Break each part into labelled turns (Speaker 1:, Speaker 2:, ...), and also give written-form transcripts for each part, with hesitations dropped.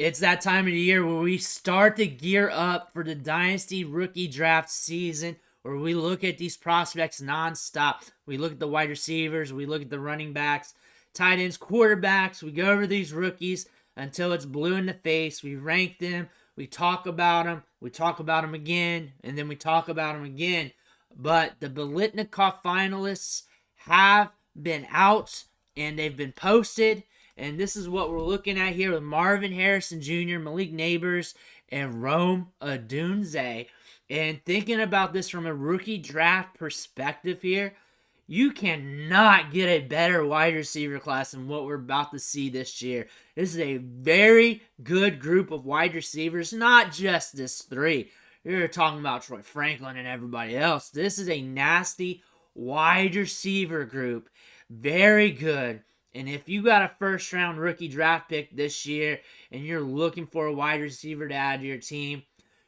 Speaker 1: It's that time of the year where we start to gear up for the Dynasty rookie draft season, where we look at these prospects nonstop. We look at the wide receivers, we look at the running backs, tight ends, quarterbacks. We go over these rookies until it's blue in the face. We rank them, we talk about them again, and then we talk about them again. But the Biletnikoff finalists have been out and they've been posted. And this is what we're looking at here with Marvin Harrison Jr., Malik Nabers, and Odunze. And thinking about this from a rookie draft perspective here, you cannot get a better wide receiver class than what we're about to see this year. This is a very good group of wide receivers, not just this three. You're talking about Troy Franklin and everybody else. This is a nasty wide receiver group. Very good. And if you got a first-round rookie draft pick this year and you're looking for a wide receiver to add to your team,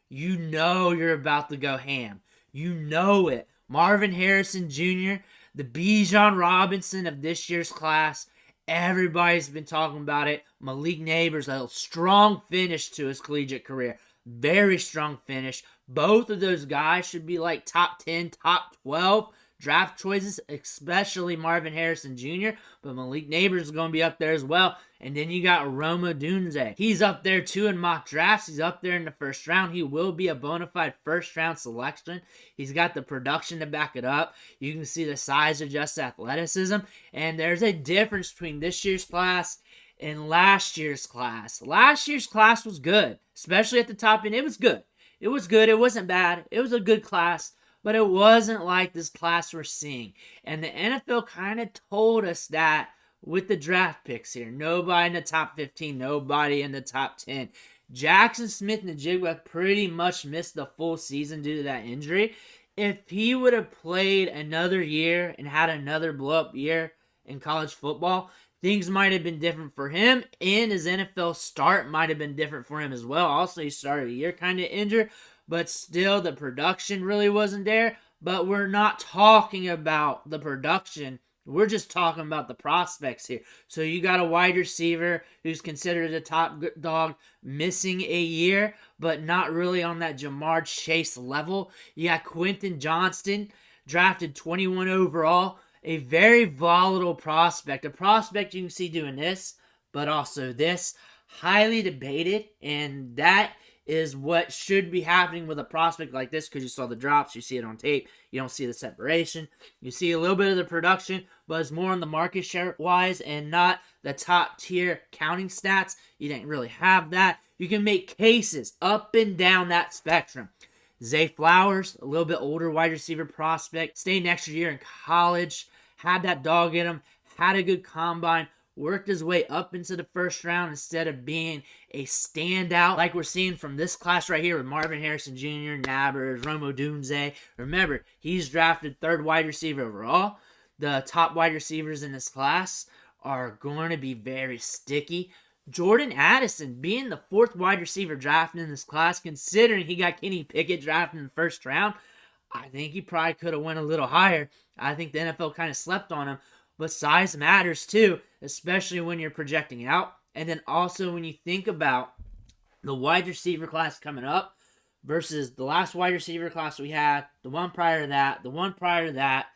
Speaker 1: you know you're about to go ham. You know it. Marvin Harrison Jr., the Bijan Robinson of this year's class, everybody's been talking about it. Malik Nabers, a strong finish to his collegiate career. Very strong finish. Both of those guys should be like top 10, top 12 draft choices, especially Marvin Harrison Jr., but Malik Nabers is going to be up there as well. And then you got Odunze. He's up there too in mock drafts. He's up there in the first round. He will be a bona fide first-round selection. He's got the production to back it up. You can see the size of just athleticism. And there's a difference between this year's class and last year's class. Last year's class was good, especially at the top end. It was good. It was good. It wasn't bad. It was a good class. But it wasn't like this class we're seeing. And the NFL kind of told us that with the draft picks here. Nobody in the top 15, nobody in the top 10. Jackson Smith-Njigba pretty much missed the full season due to that injury. If he would have played another year and had another blow-up year in college football, things might have been different for him, and his NFL start might have been different for him as well. Also, he started a year kind of injured, but still the production really wasn't there. But we're not talking about the production. We're just talking about the prospects here. So you got a wide receiver who's considered a top dog missing a year, but not really on that Jamar Chase level. You got Quentin Johnston, drafted 21 overall. A very volatile prospect. A prospect you can see doing this, but also this. Highly debated, and that is what should be happening with a prospect like this, because you saw the drops, you see it on tape, you don't see the separation. You see a little bit of the production, but it's more on the market share wise and not the top tier counting stats. You didn't really have that. You can make cases up and down that spectrum. Zay Flowers, a little bit older wide receiver prospect, stayed an extra year in college, had that dog in him, had a good combine, worked his way up into the first round instead of being a standout like we're seeing from this class right here with Marvin Harrison Jr., Nabers, Odunze. Remember, he's drafted third wide receiver overall. The top wide receivers in this class are going to be very sticky. Jordan Addison being the fourth wide receiver drafted in this class, considering he got Kenny Pickett drafted in the first round, I think he probably could have went a little higher. I think the NFL kind of slept on him. But size matters too, especially when you're projecting out. And then also when you think about the wide receiver class coming up versus the last wide receiver class we had, the one prior to that, the one prior to that,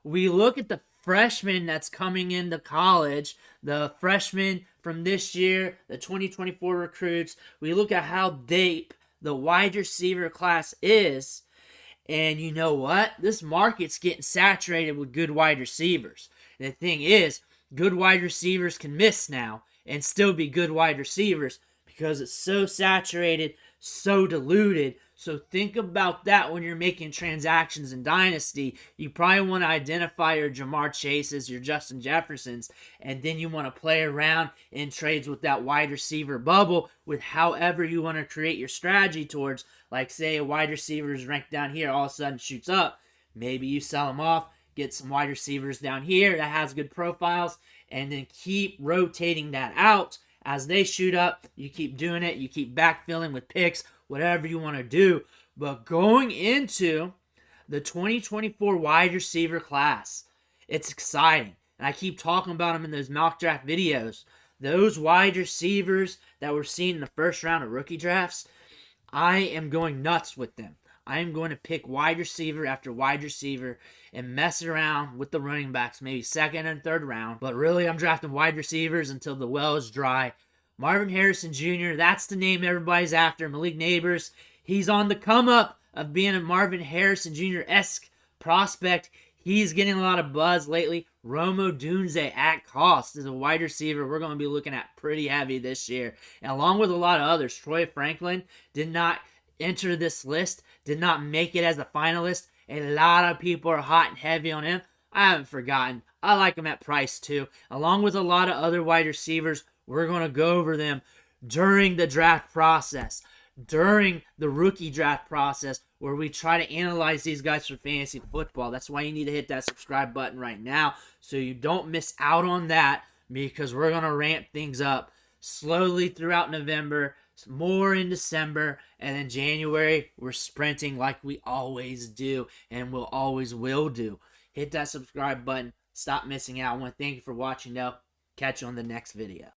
Speaker 1: we look at the freshman that's coming into college, the freshmen from this year, the 2024 recruits. We look at how deep the wide receiver class is. And you know what? This market's getting saturated with good wide receivers. And the thing is, good wide receivers can miss now and still be good wide receivers because it's so saturated, so diluted. So think about that when you're making transactions in Dynasty. You probably want to identify your Jamar Chases, your Justin Jeffersons, and then you want to play around in trades with that wide receiver bubble with however you want to create your strategy towards. Like say a wide receiver is ranked down here, all of a sudden shoots up. Maybe you sell them off, get some wide receivers down here that has good profiles, and then keep rotating that out as they shoot up. You keep doing it. You keep backfilling with picks, whatever you want to do. But going into the 2024 wide receiver class, it's exciting. And I keep talking about them in those mock draft videos. those wide receivers that we're seeing in the first round of rookie drafts, I am going nuts with them. I am going to pick wide receiver after wide receiver and mess around with the running backs, maybe second and third round. But really, I'm drafting wide receivers until the well is dry. Marvin Harrison Jr., that's the name everybody's after. Malik Nabers, he's on the come up of being a Marvin Harrison Jr.-esque prospect. He's getting a lot of buzz lately. Odunze at cost is a wide receiver we're going to be looking at pretty heavy this year. And along with a lot of others, Troy Franklin did not enter this list, did not make it as a finalist. A lot of people are hot and heavy on him. I haven't forgotten. I like him at price too. Along with a lot of other wide receivers, we're going to go over them during the draft process, during the rookie draft process, where we try to analyze these guys for fantasy football. That's why you need to hit that subscribe button right now so you don't miss out on that, because we're going to ramp things up slowly throughout November, more in December, and then January, we're sprinting like we always do and we'll always will do. Hit that subscribe button. Stop missing out. I want to thank you for watching, though. Catch you on the next video.